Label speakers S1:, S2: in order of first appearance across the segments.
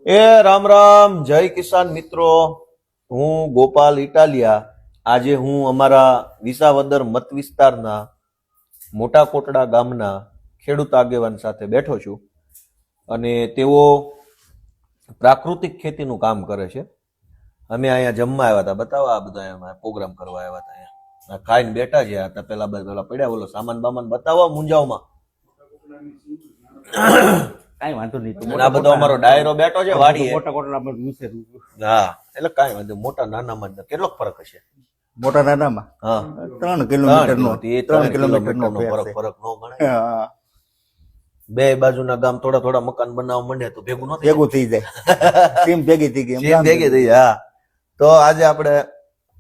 S1: એ રામ રામ, જય કિસાન મિત્રો. હું ગોપાલ ઇટાલિયા. આજે હું અમારા વિસાવદર મત વિસ્તારના મોટા કોટડા ગામના ખેડૂત આગેવાન સાથે બેઠો છું અને તેઓ પ્રાકૃતિક ખેતીનું કામ કરે છે. અમે અહીંયા જમવા આવ્યા હતા, બતાવો આ બધા અહીંયા પ્રોગ્રામ કરવા આવ્યા હતા. અહીંયા ખાઈને બેઠા છે. આ પેલા પડ્યા બોલો સામાન બામાન બતાવો મુંજાવમાં.
S2: કઈ વાંધો નહીં.
S1: આ બધો અમારો ડાયરો બેઠો છે વાડીએ.
S2: મોટા કોટડા
S1: હા, એટલે કાંઈ વાંધો, મોટા નાનામાં કેટલો ફરક હશે?
S2: મોટા નાનામાં
S1: હા
S2: 3 કિલોમીટર નો
S1: 3 કિલોમીટર નો ફરક નો ગણાય. બે બાજુના ગામ થોડા થોડા મકાન બનાવવા માંડે તો ભેગું નથી,
S2: ભેગું થઈ જાય. ટીમ ભેગી થઈ ગઈ.
S1: ટીમ ભેગી થઈ. હા, તો આજે આપણે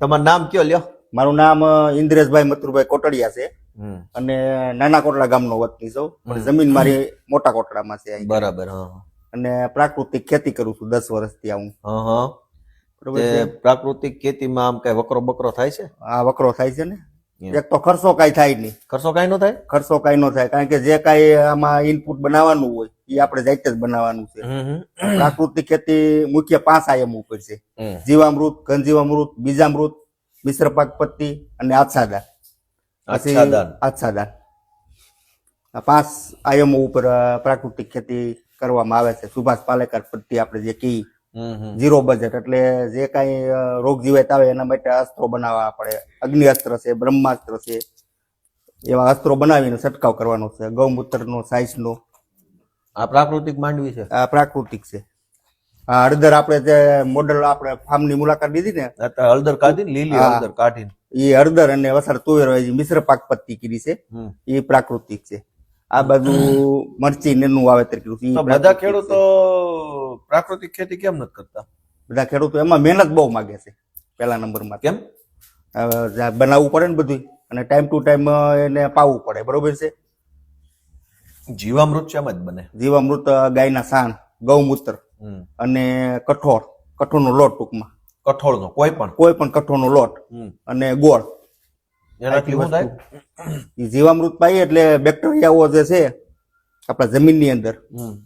S1: તમારું નામ કયો લ્યો?
S2: મારું નામ ઇન્દ્રેશભાઈ મથુરભાઈ કોટડિયા છે અને નાના કોટડા ગામનો વતની છું, પણ જમીન મારી મોટા કોટડામાં છે.
S1: બરાબર. હા,
S2: અને પ્રાકૃતિક ખેતી કરું છું 10 વર્ષથી. આવું
S1: બરોબર છે. પ્રાકૃતિક ખેતીમાં આમ કઈ વકરો બકરો થાય છે?
S2: આ વકરો થાય છે ને. એક તો ખર્ચો કઈ થાય નહીં.
S1: ખર્ચો કઈ નો થાય?
S2: ખર્ચો કઈ નો થાય, કારણ કે જે કઈ આમાં ઇનપુટ બનાવવાનું હોય એ આપણે જાતે જ બનાવવાનું છે. પ્રાકૃતિક ખેતી મુખ્ય 5 આયામ ઉપર છે: જીવામૃત, ઘનજીવામૃત, બીજામૃત, મિશ્ર પાક પત્તી અને આચ્છાદન. આચ્છાદન આ 5 આયામો ઉપર પ્રાકૃતિક ખેતી કરવામાં આવે છે. સુભાષ પાલેકર પદ્ધતિ આપણે જે કી 0 બજેટ, એટલે જે કઈ રોગ જીવાત આવે એના માટે અસ્ત્રો બનાવવા પડે. અગ્નિ અસ્ત્ર છે, બ્રહ્માસ્ત્ર છે, એવા અસ્ત્રો બનાવીને છંટકાવ કરવાનો છે. ગૌમૂત્રનો, સાઈસનો.
S1: આ પ્રાકૃતિક માંડવી છે.
S2: આ પ્રાકૃતિક છે. આ હળદર આપણે જે મોડલ આપણે ફાર્મની મુલાકાત લીધી ને,
S1: હળદર કાઢી, લીલી હળદર કાઢીને
S2: એ હળદર અને વસાર તુવેર મિશ્ર પાક પત્તી કરી છે, એ પ્રાકૃતિક છે. આ બધું મરચી નેનું વાવેતર કર્યું છે.
S1: બધા ખેડૂતો પ્રાકૃતિક ખેતી કેમ નથી કરતા?
S2: બધા ખેડૂતો એમાં મહેનત બહુ માંગે છે પહેલા નંબરમાં. કેમ? બનાવવું પડે ને બધું, અને ટાઈમ ટુ ટાઈમ એને પાવવું પડે. બરોબર છે.
S1: જીવામૃત શેમ જ બને?
S2: જીવામૃત ગાયના સાણ, ગૌમૂત્ર અને કઠોળનો લોટ. ટૂંકમાં
S1: કઠોળનો કોઈ પણ
S2: કઠોળનો લોટ અને ગોળ.
S1: એનાથી શું થાય?
S2: જીવામૃત પાઈએ એટલે બેક્ટેરિયાઓ જે છે આપણા જમીનની અંદર,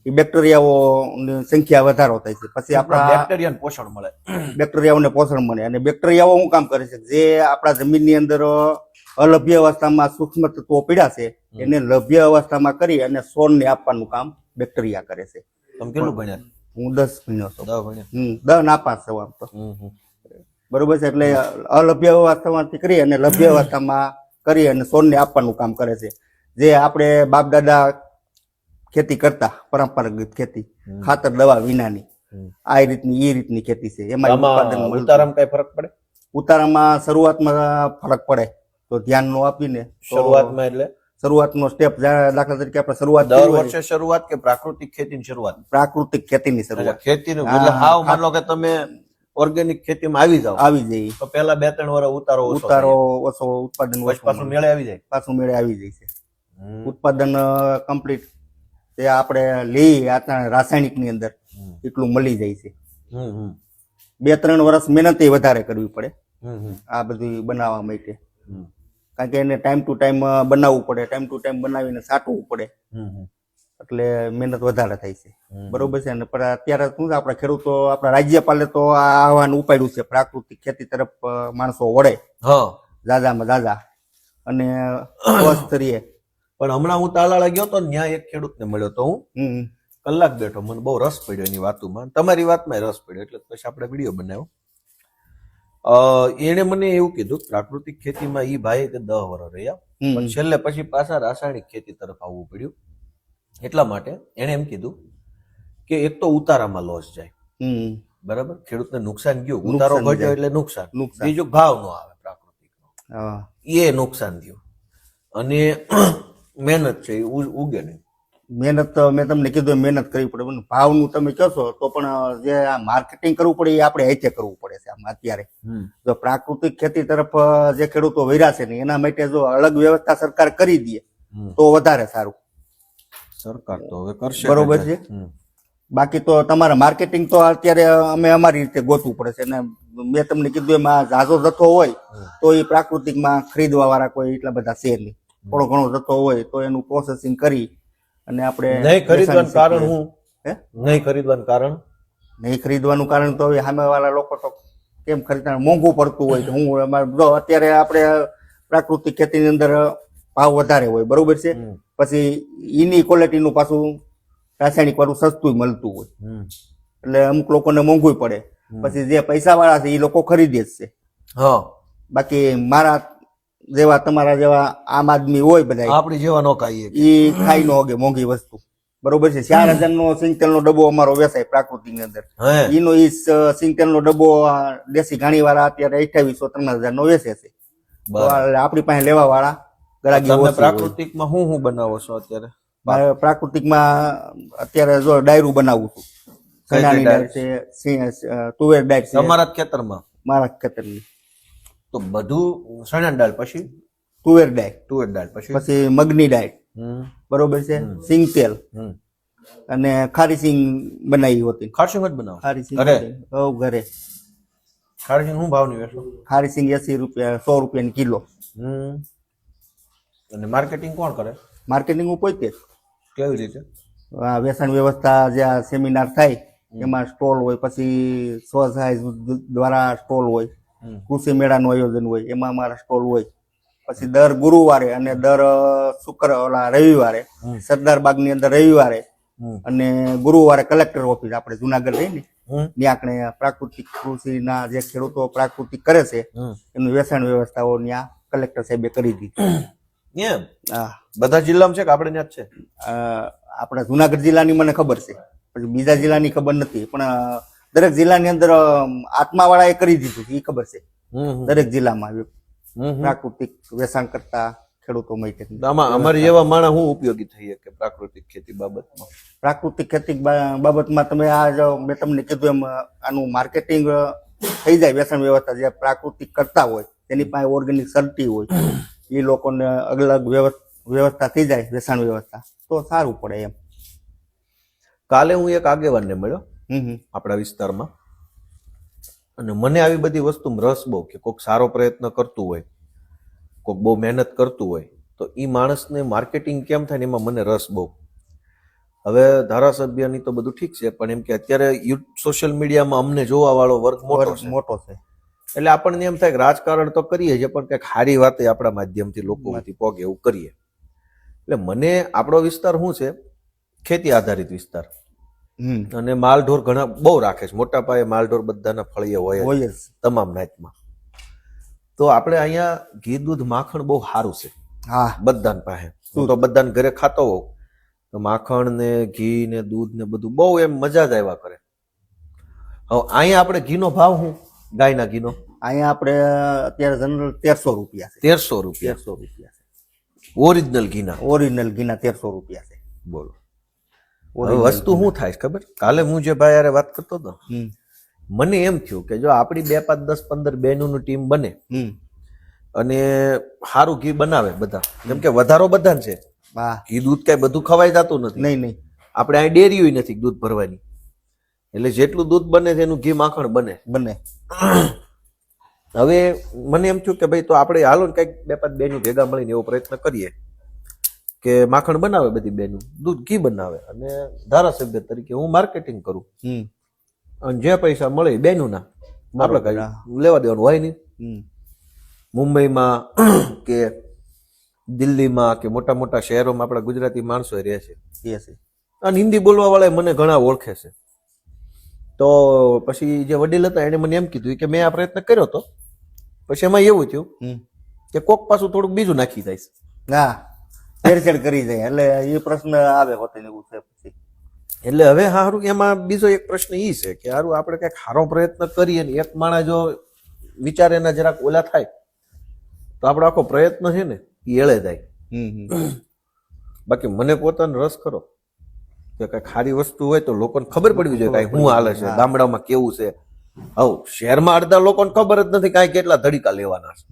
S2: એ બેક્ટેરિયાઓની સંખ્યા વધારો થાય છે. પછી આપણા
S1: બેક્ટેરિયાને પોષણ મળે.
S2: બેક્ટેરિયાઓને પોષણ મળે. અને બેક્ટેરિયાઓ શું કામ કરે છે? જે આપણા જમીનની અંદર અલભ્ય અવસ્થામાં સૂક્ષ્મ તત્વો પીડા છે એને લભ્ય અવસ્થામાં કરી અને છોડને આપવાનું કામ બેક્ટેરિયા કરે છે.
S1: તમે કેટલું ભણ્યા?
S2: હું 10 ભણ્યો છું.
S1: 10 ભણ્યા?
S2: 10 નાપાસ છું આમ તો. બરોબર છે. એટલે અલભ્ય અવસ્થામાંથી કરી અને લભ્ય અવસ્થામાં કરી અને છોડને આપવાનું કામ કરે છે. જે આપણે બાપ દાદા ખેતી કરતા, પરંપરાગત ખેતી, ખાતર દવા વિનાની, આ રીતની ખેતી છે. એમાં
S1: ઉતારામાં કઈ ફરક પડે?
S2: ઉતારામાં શરૂઆતમાં ફરક પડે તો ધ્યાન નો આપીને.
S1: શરૂઆતમાં એટલે
S2: શરૂઆતનો સ્ટેપ, દાખલા તરીકે આપણે શરૂઆત
S1: દર વર્ષે શરૂઆત કે પ્રાકૃતિક ખેતીની શરૂઆત?
S2: પ્રાકૃતિક ખેતીની શરૂઆત.
S1: ખેતીનું એટલે હાવ માનો કે તમે ઓર્ગેનિક ખેતીમાં આવી
S2: જાય
S1: તો પેલા 2-3 વર્ષ ઉતારો
S2: ઓછો, ઉત્પાદન
S1: પાછું મેળે આવી જાય.
S2: છે. ઉત્પાદન કમ્પ્લીટ તે આપણે લઈ રાસાયણિક ની અંદર એટલું મળી જાય છે. 2-3 વર્ષ મહેનત વધારે કરવી પડે આ બધું બનાવવા માટે, કારણ કે એને ટાઈમ ટુ ટાઈમ બનાવવું પડે. ટાઈમ ટુ ટાઈમ બનાવીને સાટવું પડે, એટલે મહેનત વધારે થાય છે. બરોબર છે ને. પણ અત્યારે શું છે, આપણા ખેડૂતો, આપણા રાજ્યપાલે તો આ આહવાન ઉપાડ્યું છે પ્રાકૃતિક ખેતી તરફ માણસો વળે જાજામાં જાજા અને સ્વસ્થ રહીએ.
S1: પણ હમણાં હું તાલાળા ગયો તો ત્યાં એક ખેડૂતને મળ્યો તો, હું કલાક બેઠો, મને બહુ રસ પડ્યો એની વાતોમાં, તમારી વાતમાં રસ પડ્યો, એટલે પછી આપણે વિડીયો બનાવ્યો. એને મને એવું કીધું પ્રાકૃતિક ખેતીમાં ઈ ભાઈ 10 વર્ષ રહ્યા, પણ છેલ્લે પછી પાછા રાસાયણિક ખેતી તરફ આવવું પડ્યું. એટલા માટે એને એમ કીધું કે એક તો ઉતારામાં લોસ જાય, બરાબર, ખેડૂતને નુકસાન ગયું, ઉતારો ઘટ્યો એટલે નુકસાન. બીજું ભાવ નો આવે પ્રાકૃતિકનો, એ નુકસાન થયું. અને મહેનત છે એ ઉગે નહીં.
S2: મહેનત મેં તમને કીધું મહેનત કરવી પડે. ભાવનું તમે કહો છો તો પણ જે આ માર્કેટિંગ કરવું પડે એ આપણે હેચે કરવું પડે છે આમાં અત્યારે. જો પ્રાકૃતિક ખેતી તરફ જે ખેડૂતો વૈરા છે ને એના માટે જો અલગ વ્યવસ્થા સરકાર કરી દે તો વધારે સારું.
S1: સરકાર તો હવે કરશે,
S2: બરોબર છે. બાકી તો તમારે માર્કેટિંગ તો અત્યારે અમે અમારી રીતે ગોતવું પડે છે. અને મેં તમને કીધું એમાં ઝાઝો જથ્થો હોય તો એ પ્રાકૃતિકમાં ખરીદવા વાળા કોઈ એટલા બધા છે નહીં. થોડો ઘણો જથ્થો હોય તો એનું પ્રોસેસિંગ કરી અને આપણે
S1: નહીં ખરીદવાનું કારણ
S2: નહીં ખરીદવાનું કારણ તો હવે સામેવાળા લોકો તો કેમ ખરીદવા, મોંઘું પડતું હોય તો હું જો અત્યારે આપણે પ્રાકૃતિક ખેતીની અંદર ભાવ વધારે હોય, બરોબર છે, પછી એની ક્વોલિટીનું પાછું રાસાયણિક વાળું સસ્તું મળતું હોય, એટલે અમુક લોકોને મોંઘું પડે. પછી જે પૈસા વાળા છે એ લોકો ખરીદે જ છે.
S1: હા,
S2: બાકી મારા જેવા તમારા જેવા આમ આદમી હોય બધા,
S1: આપણી જેવા નો ખાઈએ
S2: એ ખાઈ નો હોગે મોંઘી વસ્તુ, બરોબર છે. 4,000 નો સિંગતેલ નો ડબ્બો અમારો વેચાય પ્રાકૃતિક ની અંદર.
S1: હે
S2: એનો ઈ સિંગતેલ નો ડબ્બો દેશી ઘાણી વાળા અત્યારે 2800-3000 નો વેચે છે. તો આપણી પાસે લેવા વાળા ગ્રાહકી
S1: તમે
S2: ઓછી હોય.
S1: પ્રાકૃતિકમાં હું બનાવો છો અત્યારે?
S2: મારે પ્રાકૃતિકમાં અત્યારે જો ડાયરું બનાવું છું. ચણાની ડાળ છે, તુવેર ડાળ છે,
S1: તમારા જ ખેતરમાં?
S2: મારા ખેતરની.
S1: તો બધું ચણા દાળ, પછી
S2: તુવેર ડાળ,
S1: તુવેર દાળ,
S2: પછી મગની ડાળ, બરોબર છે, સિંગતેલ અને ખારી સિંગ બનાવી હોતી.
S1: ખારસિંગ જ બનાવો?
S2: ખારી સિંગ
S1: ઘરે?
S2: ઘરે.
S1: ખારસિંગ શું ભાવની વેચો?
S2: ખારી સિંગ 80 રૂપિયા, 100 રૂપિયાની કિલો.
S1: અને માર્કેટિંગ કોણ કરે?
S2: માર્કેટિંગ હું પોતે જ.
S1: કેવી રીતે?
S2: આ વેચાણ વ્યવસ્થા જ્યાં સેમિનાર થાય એમાં સ્ટોલ હોય, પછી સ્વસહાય દ્વારા સ્ટોલ હોય, કૃષિ મેળાનું આયોજન હોય એમાં અમારા સ્ટોલ હોય. પછી દર ગુરુવારે અને દર રવિવારે સરદાર બાગની અંદર રવિવારે અને ગુરુવારે કલેક્ટર ઓફિસ આપણે જુનાગઢ રહી ને ત્યાં આપણે પ્રાકૃતિક કૃષિના જે ખેડૂતો પ્રાકૃતિક કરે છે એનું વેચાણ વ્યવસ્થાઓ ત્યાં કલેક્ટર સાહેબે કરી દીધી.
S1: એમ?
S2: હા,
S1: બધા જિલ્લામાં છે કે આપણે ત્યાં જ છે?
S2: આપણા જુનાગઢ જિલ્લાની મને ખબર છે, પછી બીજા જિલ્લાની ખબર નથી, પણ દરેક જિલ્લાની અંદર આત્માવાળાએ કરી દીધું છે એ ખબર છે. દરેક જિલ્લામાં પ્રાકૃતિક વેચાણ કરતા ખેડૂતો માટે.
S1: આમાં અમારી જેવા માણસ શું ઉપયોગી થઈ કે પ્રાકૃતિક ખેતી બાબતમાં?
S2: પ્રાકૃતિક ખેતી બાબતમાં તમે આ જો મેં તમને કીધું એમ આનું માર્કેટિંગ થઈ જાય, વેચાણ વ્યવસ્થા જે પ્રાકૃતિક કરતા હોય તેની પાસે ઓર્ગેનિક સર્ટી હોય, એ લોકોને અલગ વ્યવસ્થા થઈ જાય વેચાણ વ્યવસ્થા, તો સારું પડે એમ.
S1: કાલે હું એક આગેવાનને મળ્યો આપણા વિસ્તારમાં, અને મને આવી બધી વસ્તુમાં રસ બહુ, કે કોઈક સારો પ્રયત્ન કરતું હોય, કોઈક બહુ મહેનત કરતું હોય તો એ માણસને માર્કેટિંગ કેમ થાય ને એમાં મને રસ બહુ. હવે ધારાસભ્યની તો બધું ઠીક છે, પણ એમ કે અત્યારે સોશિયલ મીડિયામાં અમને જોવા વાળો વર્ગ મોટો છે, એટલે આપણને એમ થાય કે રાજકારણ તો કરીએ છીએ પણ કંઈક સારી વાતે આપણા માધ્યમથી લોકો સુધી પહોંચે એવું કરીએ. એટલે મને આપણો વિસ્તાર શું છે, ખેતી આધારિત વિસ્તાર, અને માલઢોર ઘણા બહુ રાખે છે, મોટા પાયે માલઢોર બધાના ફળીએ હોય જ તમામ નાતમાં. તો આપણે અહીંયા ઘી દૂધ માખણ બહુ સારું છે બધાને પાસે. હું તો બધાને ઘરે ખાતો હોઉં તો માખણ ને ઘી ને દૂધ ને બધું બહુ એમ મજા જ આવ્યા કરે. હવે અહીંયા આપણે ઘીનો ભાવ શું, ગાયના ઘીનો?
S2: અહીંયા આપણે અત્યારે જનરલ 1300 રૂપિયા છે.
S1: 1300 રૂપિયા?
S2: 1300 રૂપિયા છે
S1: ઓરિજિનલ ઘીના?
S2: ઓરિજિનલ ઘીના 1300 રૂપિયા છે.
S1: બોલો, વસ્તુ શું થાય ખબર? કાલે હું જે ભાઈ યારે વાત કરતો હતો, મને એમ થયું કે જો આપણી 2, 5, 10, 15 બહેનોની ટીમ બને અને સારું ઘી બનાવે બધા, જેમ કે વધારો બધાને છે, ઘી દૂધ કઈ બધું ખવાઈ જતું નથી.
S2: નહીં,
S1: આપણે અહીં ડેરી નથી દૂધ ભરવાની, એટલે જેટલું દૂધ બને છે એનું ઘી માખણ બને. હવે મને એમ થયું કે ભાઈ તો આપણે હાલો ને કઈક 2, 5 બહેનો ભેગા મળીને એવો પ્રયત્ન કરીએ કે માખણ બનાવે બધી બહેનો, દૂધ ઘી બનાવે, અને ધારાસભ્ય તરીકે હું માર્કેટિંગ કરું, અને જે પૈસા મળે બહેનોના આપણે કઈ લેવા દેવાનું હોય નહીં. મુંબઈમાં કે દિલ્હીમાં કે મોટા મોટા શહેરોમાં આપણા ગુજરાતી માણસો રહે છે, અને હિન્દી બોલવા વાળા મને ઘણા ઓળખે છે. તો પછી જે વડીલ હતા એને મને એમ કીધું કે મેં આ પ્રયત્ન કર્યો હતો, પછી એમાં એવું થયું કે કોક પાછું થોડુંક બીજું નાખી જાય છે,
S2: છેડછેડ કરી જાય, એટલે એ પ્રશ્ન આવે હોતે એવું છે. પછી
S1: એટલે હવે હારું એમાં બીજો એક પ્રશ્ન એ છે કે હારું આપણે કઈક સારો પ્રયત્ન કરીએ ને એક માણસ જો વિચારે એના જરાક ઓલા થાય તો આપણો આખો પ્રયત્ન છે ને એ એળે જાય. બાકી મને પોતાનો રસ ખરો કે કઈક સારી વસ્તુ હોય તો લોકોને ખબર પડવી જોઈએ કઈ શું હાલે છે, ગામડામાં કેવું છે. હવે શહેરમાં અડધા લોકોને ખબર જ નથી કાંઈ કેટલા ધડીકા લેવાના છે,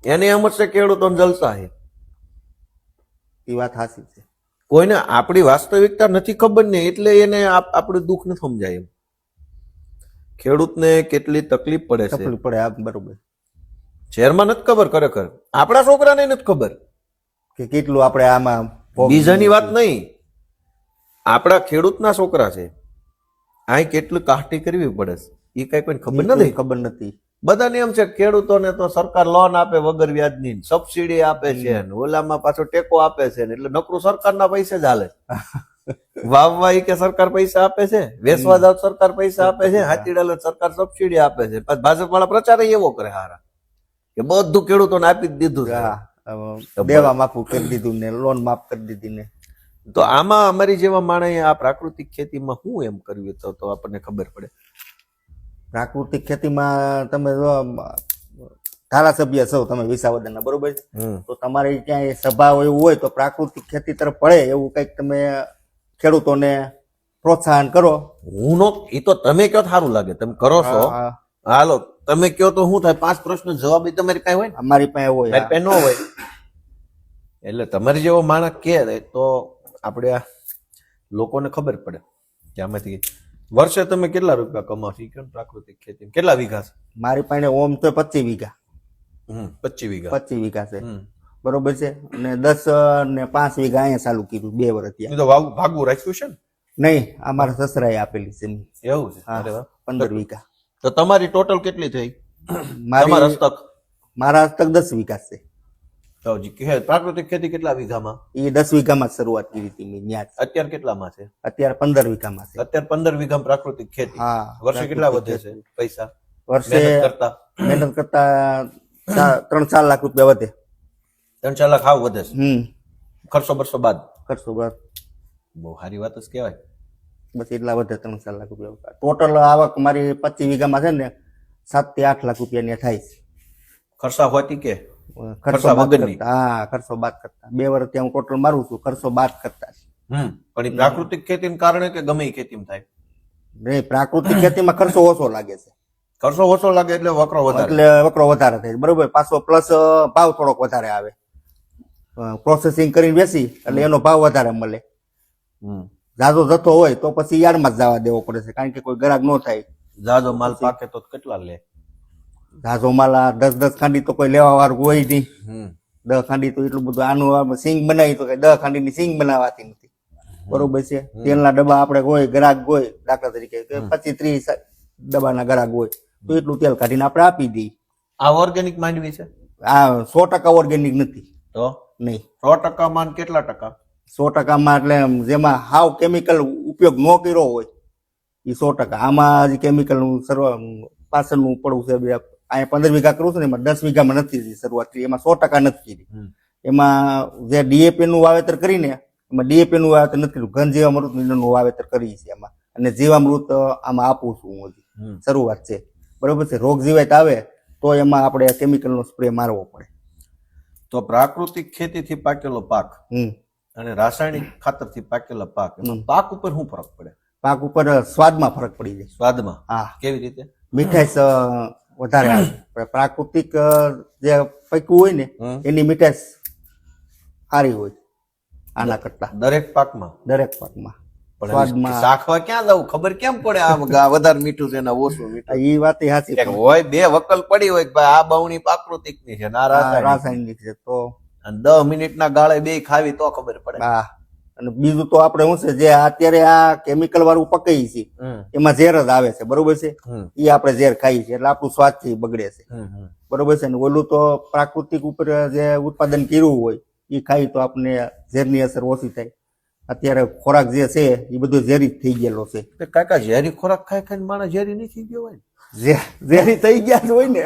S1: એને એમ જ છે ખેડૂતોને જલસા છે.
S2: એ વાત સાચી છે.
S1: કોઈને આપણી વાસ્તવિકતા નથી ખબર ને એટલે એને આપણું દુઃખ ન સમજાય. એમ ખેડૂતને કેટલી તકલીફ પડે છે,
S2: બરોબર.
S1: શહેરમાં નથી ખબર, ખરેખર આપણા છોકરાને નથી ખબર
S2: કે કેટલું આપણે આમાં.
S1: બીજાની વાત નહીં, આપણા ખેડૂતના છોકરા છે, આ કેટલું કાઠી કરવી પડે છે એ કઈ કોઈને ખબર નથી.
S2: ખબર નથી.
S1: બધાને એમ છે કે ખેડૂતોને તો સરકાર લોન આપે વગર વ્યાજની, સબસિડી આપે છે ને ઓલામાં પાછો ટેકો આપે છે ને, એટલે નકરું સરકારના પૈસે જ હાલે. વાવવા ઈ કે સરકાર પૈસા આપે છે, વેચવા જાવ સરકાર પૈસા આપે છે, હાથીડાલે સરકાર સબસિડી આપે છે. પછી ભાજપ વાળા પ્રચાર એવો કરે હારા કે બધું ખેડૂતોને આપી જ દીધું છે.
S2: હા, દેવા માફું કરી દીધું ને લોન માફ કરી દીધી ને.
S1: તો આમાં અમારી જેવા માણસે આ પ્રાકૃતિક ખેતીમાં શું એમ કર્યું તો આપણને ખબર પડે.
S2: પ્રાકૃતિક ખેતીમાં તમે જો ધારાસભ્ય છો તમે વિસાવદરના, બરોબર છે, તો તમારે ક્યાંય સભા એવું હોય તો પ્રાકૃતિક ખેતી તરફ પડે એવું કંઈક તમે ખેડૂતોને પ્રોત્સાહન કરો.
S1: હું નો એ તો તમે કયો સારું લાગે, તમે કરો છો. હાલો તમે કયો તો શું થાય, 5 પ્રશ્નો જવાબ તમારી પાસે હોય ને,
S2: અમારી પાસે હોય,
S1: મારી પાસે ન હોય. એટલે તમારી જેવો માણસ કે તો આપણે આ લોકોને ખબર પડે કે આમાંથી વર્ષે તમે કેટલા રૂપિયા કમાશો. કેમ પ્રાકૃતિક ખેતી કેટલા વીઘા છે?
S2: મારી પાસે ઓમ તો 25 વીઘા.
S1: 25 વીઘા.
S2: 25 વીઘા છે, બરોબર છે. અને 10 ને 5 વીઘા અહીંયા ચાલુ કર્યું 2 વર્ષ ત્યાં.
S1: તો ભાગવું રાખ્યું છે ને?
S2: નહીં, અમારા સસરાએ આપેલી છે.
S1: એવું છે? અરે વાહ.
S2: 15 વીઘા.
S1: તો તમારી ટોટલ કેટલી થઈ?
S2: મારી
S1: તમારા હસ્તક?
S2: મારા હસ્તક 10 વીઘા છે.
S1: તો પ્રાકૃતિક ખેતી કેટલા વીઘામાં?
S2: એ 10 વીઘામાં શરૂઆત કરી હતી મેં ત્યાં.
S1: અત્યારે કેટલામાં છે?
S2: અત્યારે 15 વીઘામાં છે.
S1: અત્યારે 15 વીઘામાં પ્રાકૃતિક ખેતી.
S2: હા.
S1: વર્ષે કેટલા વધે છે પૈસા?
S2: વર્ષે મહેનત કરતા 3-4 લાખ રૂપિયા વધે.
S1: 3-4 લાખ આવ વધે છે. ખર્ચો બરસો બાદ?
S2: ખર્ચો બાદ.
S1: બહુ સારી વાત જ કહેવાય.
S2: બસ એટલા વધે, 3-4 લાખ રૂપિયા. ટોટલ આવક મારી 25 વીઘામાં છે ને 7 થી 8 લાખ રૂપિયા ને થાય છે.
S1: ખર્ચા હોતી કે
S2: ખર્ચો બાદ કરતા? હા, ખર્ચો બાદ કરતા. 2 વર્ષ ત્યાં હું ટોટલ મારું છું, ખર્ચો બાદ કરતા.
S1: પણ એ પ્રાકૃતિક ખેતીને કારણે કે ગમે એ ખેતીમાં થાય?
S2: નહીં, પ્રાકૃતિક ખેતીમાં ખર્ચો ઓછો લાગે છે.
S1: ખર્ચો ઓછો લાગે એટલે વકરો વધારે.
S2: એટલે વકરો વધારે થાય, બરોબર. પાછો પ્લસ ભાવ થોડોક વધારે આવે. પ્રોસેસિંગ કરીને વેચી એટલે એનો ભાવ વધારે મળે. ઝાઝો જથ્થો હોય તો પછી યાર્ડમાં જ જવા દેવો પડે છે, કારણ કે કોઈ ગ્રાહક ન થાય.
S1: ઝાઝો માલ પાકે તો કેટલા લે?
S2: ઝાઝો માલ 10 ખાંડી તો કોઈ લેવા વાળું હોય નહીં. 10 ખાંડી તો એટલું બધું, આનું સિંગ બનાવી તો 10 ખાંડીની સિંગ બનાવાતી નથી, બરોબર છે. તેલના ડબ્બા આપણે હોય, ગ્રાહક હોય, દાખલા તરીકે 25-30 ડબ્બાના ગ્રાહક હોય તો એટલું તેલ કાઢીને આપણે આપી દઈએ.
S1: આ ઓર્ગેનિક માંડવી છે?
S2: આ 100% ઓર્ગેનિક નથી.
S1: તો
S2: નહીં,
S1: 100% માં કેટલા ટકા?
S2: 100%માં એટલે જેમાં હાવ કેમિકલ ઉપયોગ ન કર્યો હોય એ 100%. આમાં કેમિકલ નું પાછળનું પડવું છે. અહીંયા 15 વીઘા કરું છું ને, એમાં 10 વીઘામાં નથી શરૂઆત કરી, એમાં 100% નથી કરી. એમાં જે ડીએપી નું વાવેતર કરીને, એમાં ડીએપી નું વાવેતર નથી કર્યું, ઘન જીવામૃત નું વાવેતર કરી છે એમાં. અને જીવામૃત આમાં આપું છું હું, હજી શરૂઆત છે, બરોબર છે. રોગ જીવાત આવે તો એમાં આપણે કેમિકલ નો સ્પ્રે મારવો પડે.
S1: તો પ્રાકૃતિક ખેતીથી પાકેલો પાક અને રાસાયણિક ખાતરથી પાકેલા પાક, પાક ઉપર શું ફરક પડે?
S2: પાક ઉપર સ્વાદમાં ફરક પડી જાય.
S1: સ્વાદમાં?
S2: હા.
S1: કેવી રીતે?
S2: મીઠાશ વધારે આવે. પ્રાકૃતિક જે પક્યું હોય ને એની મીઠાશ સારી હોય આના કરતા.
S1: દરેક પાકમાં?
S2: દરેક પાકમાં.
S1: સ્વાદમાં શાખવા ક્યાં જવું, ખબર કેમ પડે આ વધારે મીઠું છે ને ઓછું મીઠું?
S2: એ વાત સાચી
S1: હોય. બે વકલ પડી હોય કે ભાઈ આ બવણી પ્રાકૃતિક ની છે,
S2: રાસાયણિક છે, તો
S1: 10 મિનિટના ગાળે બે ખાવી તો ખબર પડે.
S2: હા. અને બીજું તો આપણે શું છે, જે અત્યારે આ કેમિકલ વાળું પકાઈ છે એમાં ઝેર જ આવે છે, બરોબર છે. એ આપણે ઝેર ખાઈ છે એટલે આપણું સ્વાસ્થ્ય બગડે છે, બરોબર છે. ને ઓલું તો પ્રાકૃતિક ઉપર જે ઉત્પાદન કર્યું હોય એ ખાઈ તો આપણે ઝેરની અસર ઓછી થાય. અત્યારે ખોરાક જે છે એ બધું ઝેરી થઈ ગયેલો છે.
S1: કાકા ઝેરી ખોરાક ખાઈ ખાઈને માણસ ઝેરી નહીં થઈ ગયો હોય?
S2: ઝેરી થઈ ગયા જ હોય ને.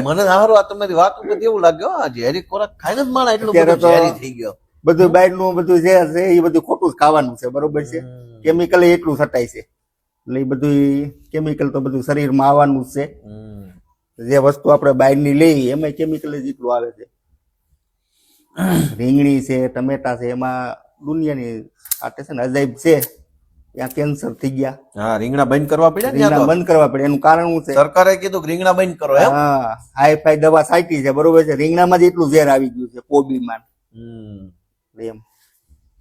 S1: મને સારું આ તમારી વાત ઉપર એવું લાગ્યો, ઝેરી ખોરાક ખાઈને જ માણસ એટલું બધું ઝેરી થઈ ગયો.
S2: બધું બહારનું બધું જે છે એ બધું ખોટું જ ખાવાનું છે, બરોબર છે. કેમિકલ એટલું છટાય છે એટલે એ બધું કેમિકલ તો બધું શરીરમાં આવવાનું જ છે. જે વસ્તુ આપણે બહારની લઈએ એમાં કેમિકલ જ એટલું આવે છે. રીંગણી છે, ટમેટા છે, એમાં દુનિયાની આટે છે ને અજાયબ છે. ત્યાં કેન્સર થઈ ગયા.
S1: હા, રીંગણા બંધ કરવા પડ્યા.
S2: રીંગણા બંધ કરવા પડે. એનું કારણ શું છે?
S1: સરકારે કીધું રીંગણા બંધ કરો.
S2: હા, હાઈ-ફાઈ દવા છાંટી છે, બરોબર છે. રીંગણામાં જ એટલું ઝેર આવી ગયું છે, કોબીમાં. એમ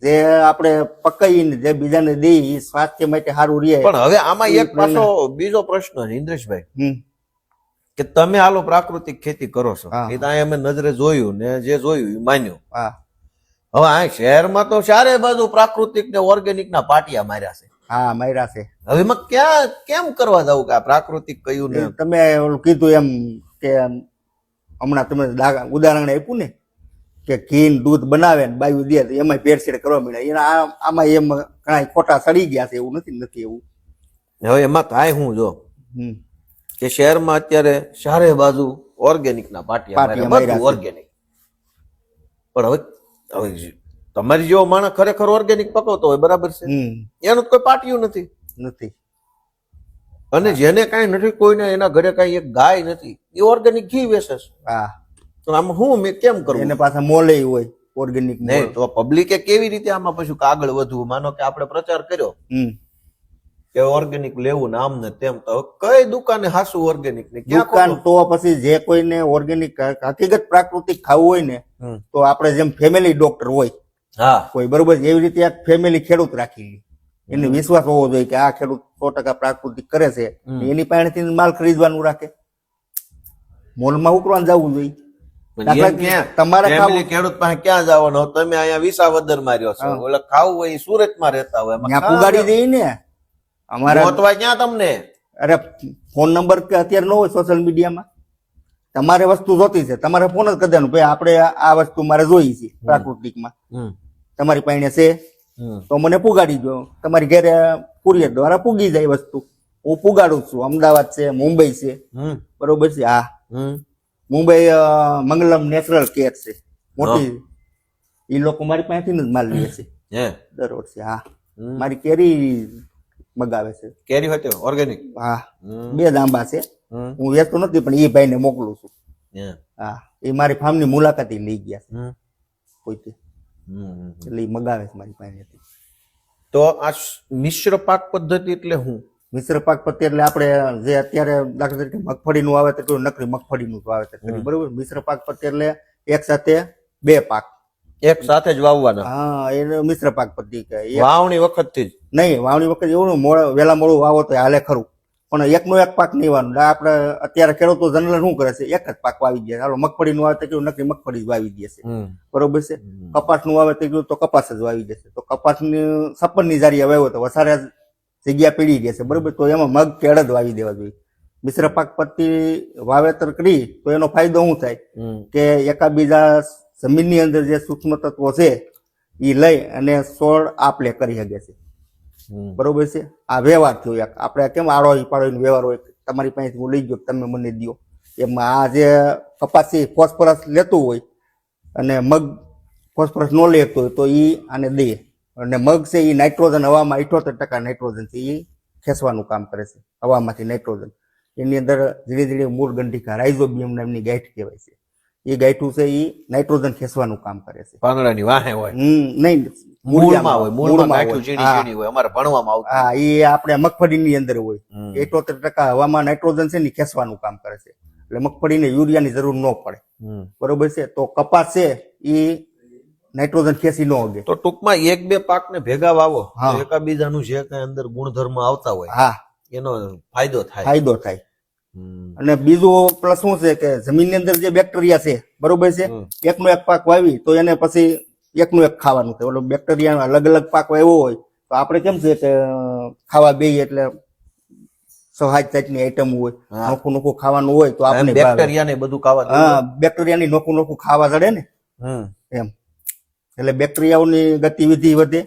S2: જે આપણે પકાઈને જે બીજાને દઈ એ સ્વાસ્થ્ય માટે સારું રહે.
S1: પણ હવે આમાં એક પાછો બીજો પ્રશ્ન છે ઇન્દ્રેશભાઈ, કે તમે હાલો પ્રાકૃતિક ખેતી કરો છો, એ ત્યાં અમે નજરે જોયું ને જે જોયું એ માન્યું.
S2: હા.
S1: હવે આ શહેરમાં તો ચારે બાજુ પ્રાકૃતિક ને ઓર્ગેનિક ના પાટિયા માર્યા છે.
S2: હા માયરા છે.
S1: હવે એમાં ક્યાં કેમ કરવા જવું કે આ પ્રાકૃતિક કયું ને
S2: તમે ઓલું કીધું એમ કે હમણાં તમે ઉદાહરણ આપ્યું ને કે ઘી ને દૂધ બનાવે ને બાયું દે તો એમાં ભેળસેળ કરવા મળે એના આમાં એમ ઘણા ખોટા સડી ગયા છે એવું નથી એવું.
S1: હવે એમાં કાંઈ હું જો
S2: હમ.
S1: કે શહેરમાં અત્યારે ચારે બાજુ ઓર્ગેનિક ના પાટિયા
S2: પાટિયા
S1: માર્યા,
S2: માર્યા
S1: બધું
S2: છે.
S1: ઓર્ગેનિક. પણ હવે તમારી જેવો માણસ ખરેખર ઓર્ગેનિક પકવતો હોય બરાબર છે, એનું તો કોઈ પાટિયું
S2: નથી.
S1: અને જેને કાંઈ નથી, કોઈને એના ઘરે કાંઈ એક ગાય નથી, એ ઓર્ગેનિક ઘી વેચે છે.
S2: હા
S1: તો આમાં હું મેં કેમ કરું?
S2: એને પાછા મોલે હોય ઓર્ગેનિક.
S1: નહીં તો પબ્લિકે કેવી રીતે આમાં પછી આગળ વધવું? માનો કે આપણે પ્રચાર કર્યો કે ઓર્ગેનિક લેવું ને આમ ને તેમ, તો કઈ દુકાને હાસું ઓર્ગેનિક ને ક્યાં
S2: દુકાન
S1: ખોટું?
S2: તો પછી જે કોઈને ઓર્ગેનિક હકીકત પ્રાકૃતિક ખાવું હોય ને તો આપણે જેમ ફેમિલી ડોક્ટર હોય
S1: હા
S2: કોઈ બરોબર છે, એવી રીતે એક ફેમિલી ખેડૂત રાખી એને વિશ્વાસ હોવો જોઈએ કે આ ખેડૂત 100% પ્રાકૃતિક કરે છે, એની પાસેથી માલ ખરીદવાનું રાખે. મોલમાં ઉકરવાનું જવું જોઈએ.
S1: પણ એમ ક્યાં?
S2: તમારે
S1: Family
S2: ખાવું
S1: ખેડૂત પાસે ક્યાં જવાનો? તમે અહીંયા વિસાવદર માં રહ્યો છો, ઓલા ખાવું હોય ઈ સુરતમાં રહેતા હોય, એમાં
S2: ત્યાં પુગાડી દઈએ ને. અમારા
S1: ગોતવા ક્યાં તમને?
S2: અરે ફોન નંબર કે અત્યારે ન હોય સોશિયલ મીડિયામાં. તમારે વસ્તુ જોતી છે, તમારે ફોન જ કરી દેવાનું ભાઈ આપણે આ વસ્તુ મારે જોઈ છે પ્રાકૃતિકમાં, તમારી પાસે છે તો મને પુગાડી દો. તમારી ઘરે કુરિયર દ્વારા પૂગી જાય વસ્તુ. હું પુગાડું છું. અમદાવાદ છે, મુંબઈ છે, બરોબર છે. હા મુંબઈ મંગલમ નેચરલ કેર છે મોટી, એ લોકો મારી પાસેથી જ માલ લે છે દર વર્ષે. હા મારી કેરી મગાવે છે.
S1: કેરી હોય તો ઓર્ગેનિક?
S2: હા 2 આંબા છે. હું વેચતો નથી પણ એ ભાઈને મોકલું છું. હા એ મારી ફાર્મની મુલાકાત લઈ ગયા છે કોઈથી, એટલે એ મગાવે છે મારી પાસેથી.
S1: તો આ મિશ્ર પાક પદ્ધતિ એટલે હું?
S2: મિશ્ર પાક પદ્ધતિ એટલે આપણે જે અત્યારે દાખલા તરીકે મગફળીનું વાવેતર કર્યું, નકરી મગફળીનું વાવેતર કર્યું, બરોબર. મિશ્ર પાક પદ્ધતિ એટલે એક સાથે 2 પાક
S1: એક સાથે જ વાવવાના?
S2: હા એને મિશ્ર પાક પદ્ધતિ કહે.
S1: વાવણી વખત થી જ?
S2: નહીં વાવણી વખત એવું વેલા મોડું વાવો તો હાલે ખરું, પણ એકનો એક પાક નહીં વાવવાનો. આપણે અત્યારે ખેડૂતો જનરલ શું કરે છે, એક જ પાક વાવી દે. હાલો મગફળીનું વાવેતર કર્યું, નકરી મગફળી જ વાવી દે છે, બરોબર છે. કપાસનું વાવેતર કર્યું તો કપાસ જ વાવી દેશે. તો કપાસની 56 જારી વાવ્યો તો વધારે જગ્યા પડી ગઈ છે, બરોબર. તો એમાં મગ કે અડદ વાવી દેવા જોઈએ. મિશ્ર પાક પદ્ધતિ વાવેતર કરી તો એનો ફાયદો શું થાય કે એકાબીજા જમીનની અંદર જે સૂક્ષ્મ તત્વો છે એ લઈ અને છોડ આપલે કરી શકે છે, બરોબર છે. આ વ્યવહાર થયો એક. આપણે કેમ આડો પાડો વ્યવહાર હોય, તમારી પાસે હું લઈ ગયો તમે મને દો, એમાં આ જે કપાસ છે ફોસ્ફરસ લેતું હોય અને મગ ફોસ્ફરસ ન લેતો હોય તો એ આને દે. અને મગ છે એ નાઇટ્રોજન હવામાં 78% નાઇટ્રોજન છે એ ખેંચવાનું કામ કરે છે હવામાંથી નાઇટ્રોજન. એની અંદર ધીરે ધીરે મૂળ ગંઠિકા રાઇઝોબિયમ નામની ગાંઠ કહેવાય છે. એ ગાંઠું છે એ નાઇટ્રોજન ખેંચવાનું કામ કરે છે.
S1: પાંદડાની વાહે હોય?
S2: નહીં
S1: મૂળમાં હોય. મૂળમાં ગાંઠું ઝીણી ઝીણી હોય, અમારે ભણવામાં આવતું.
S2: હા એ આપણે મગફળીની અંદર હોય. 78% હવામાં નાઇટ્રોજન છે ને ખેંચવાનું કામ કરે છે, એટલે મગફળીને યુરિયાની જરૂર ન પડે, બરોબર છે. તો કપાસ છે એ નાઇટ્રોજન ખેંચી ન હોગે.
S1: તો ટૂંકમાં 1-2 પાકને ભેગા વાવો, એકાબીજાનું જે કઈ અંદર ગુણધર્મ આવતા હોય
S2: હા
S1: એનો ફાયદો થાય.
S2: અને બીજું પ્લસ શું છે કે જમીનની અંદર જે બેક્ટેરિયા છે, બરોબર છે, એકનો એક પાક વાવી તો એને પછી એકનું એક ખાવાનું થાય. ઓલો બેક્ટેરિયા અલગ અલગ પાક વાવ્યો હોય તો આપણે કેમ છે કે ખાવા બેય એટલે સહાજ જાતની આઈટમ હોય, નોખું નોખું ખાવાનું હોય તો આપણે
S1: બેક્ટેરિયા ને બધું ખાવા.
S2: હા બેક્ટેરિયાની નોખું નોખું ખાવા જડે ને એમ, એટલે બેક્ટેરિયાઓની ગતિવિધિ વધે.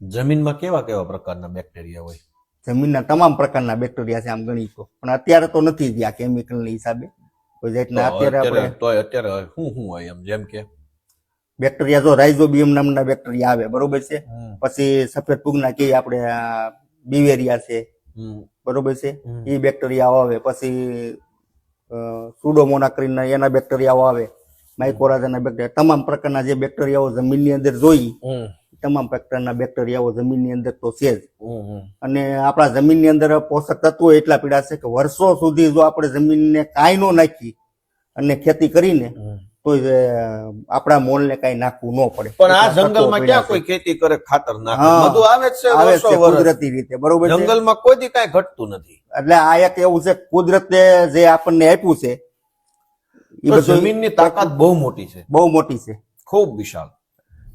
S1: જમીનમાં કેવા કેવા પ્રકારના બેક્ટેરિયા હોય?
S2: જમીનના તમામ પ્રકારના બેક્ટેરિયા છે આમ ગણી તો, પણ અત્યારે તો નથી જ આ કેમિકલ હિસાબે કોઈ જાતના.
S1: અત્યારે શું હોય એમ? જેમ કે
S2: બેક્ટેરિયા જો રાઇઝોબિયમ નામના બેક્ટેરિયા આવે, બરોબર છે. પછી સફેદ ફૂગના કે આપણે બીવેરિયા છે, બરોબર છે, એ બેક્ટેરિયાઓ આવે. પછી સુડોમોનાસ એના બેક્ટેરિયાઓ આવે, માઇકોરાઝાના બેક્ટેરિયા. તમામ પ્રકારના જે બેક્ટેરિયાઓ જમીનની અંદર જોઈ તમામ પ્રકારના બેક્ટેરિયાઓ જમીનની અંદર તો છે જ. અને આપણા જમીનની અંદર પોષક તત્વો એટલા પીડા છે કે વર્ષો સુધી જો આપણે જમીનને કાંઈ ન નાખી અને ખેતી કરીને તો આપણા મોલને કાંઈ નાખવું ન પડે.
S1: પણ આ જંગલમાં ક્યાં કોઈ ખેતી કરે, ખાતર નાખે, બધું આવે છે
S2: કુદરતી રીતે, બરોબર છે.
S1: જંગલમાં કોઈ દી કાંઈ ઘટતું નથી.
S2: એટલે આ એક એવું છે કુદરતે જે આપણને આપ્યું છે એ
S1: જમીનની તાકાત બહુ મોટી છે,
S2: બહુ મોટી છે.
S1: ખૂબ વિશાળ.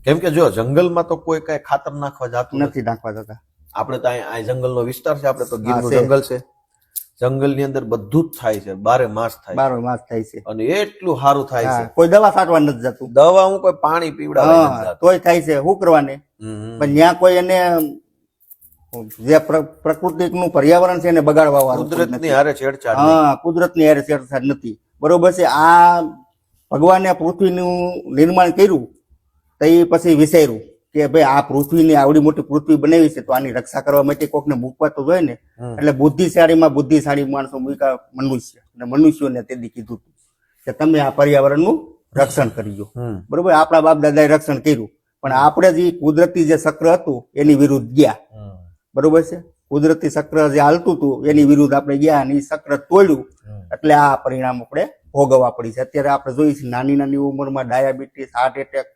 S1: કેમ કે જો જંગલમાં તો કોઈ કઈ ખાતર નાખવા જતું નથી.
S2: નથી નાખવા જતા.
S1: આપણે તો અહીં જંગલનો વિસ્તાર છે, આપણે તો ગીરનું
S2: છે.
S1: જંગલ છે. જંગલની અંદર બધું જ થાય છે, 12 માસ થાય છે.
S2: 12 માસ થાય છે.
S1: અને એટલું સારું થાય
S2: હા,
S1: છે.
S2: કોઈ દવા છાંટવા નથી જતું.
S1: દવા હું કોઈ પાણી પીવડાવવા નથી
S2: હા,
S1: જાતો.
S2: તોય થાય છે. શું કરવાને? પણ ત્યાં કોઈ એને જે પ્રકૃતિનું પર્યાવરણ છે એને બગાડવા વાળું કોઈ
S1: કુદરતની
S2: નથી.
S1: હારે છેડછાડ નહીં.
S2: હા, કુદરતની હારે છેડછાડ નથી. બરોબર છે. આ ભગવાને પૃથ્વીનું નિર્માણ કર્યું તો એ પછી વિચાર્યું કે ભાઈ આ પૃથ્વીની આવડી મોટી પૃથ્વી બનાવી છે તો આની રક્ષા કરવા માટે કોકને મૂકવા તો જોઈએ ને. એટલે બુદ્ધિશાળીમાં બુદ્ધિશાળી માણસો મૂક્યા મનુષ્ય, અને મનુષ્યોને તેથી કીધું હતું કે તમે આ પર્યાવરણનું રક્ષણ કરજો. બરોબર, આપણા બાપ દાદાએ રક્ષણ કર્યું, પણ આપણે જે કુદરતી જે ચક્ર હતું એની વિરુદ્ધ ગયા. બરોબર છે. કુદરતી ચક્ર જે હાલતું હતું એની વિરુદ્ધ આપણે ગયા અને એ ચક્ર તોડ્યું, એટલે આ પરિણામ આપણે ભોગવવા પડી છે. અત્યારે આપણે જોઈએ છીએ નાની નાની ઉંમરમાં ડાયાબિટીસ, હાર્ટ એટેક,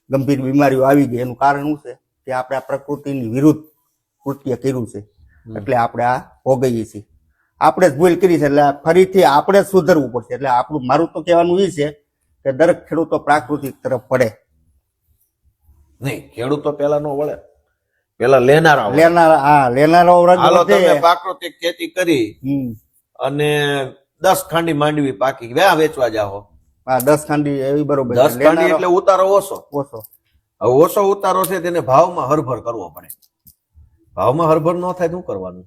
S2: ગંભીર બીમારીઓ આવી ગઈ. એનું કારણ શું છે કે આપણે આ પ્રકૃતિની વિરુદ્ધ કૃત્ય કર્યું છે, એટલે આપણે આ ભોગવીએ છીએ. આપણે જ ભૂલ કરી છે, એટલે ફરીથી આપણે જ સુધરવું પડશે. એટલે આપણું મારું તો કહેવાનું એ છે કે દરેક ખેડૂતો પ્રાકૃતિક તરફ પડે.
S1: નહીં, ખેડૂતો પેલા નો વળે, પેલા લેનારા વળે.
S2: લેનારો
S1: હાલો
S2: વર્ગ
S1: તમે
S2: છે.
S1: પ્રાકૃતિક ખેતી કરી અને 10 ખાંડી માંડવી પાકી વ્યા વેચવા જાઓ.
S2: હા, 10 ખાંડી એવી બરોબર.
S1: 10 ખાંડી એટલે ઉતારો ઓછો.
S2: ઓછો.
S1: હવે ઓછો ઉતારો છે તેને ભાવમાં હરભર કરવો પડે. ભાવમાં હરભર ન થાય શું કરવાનું?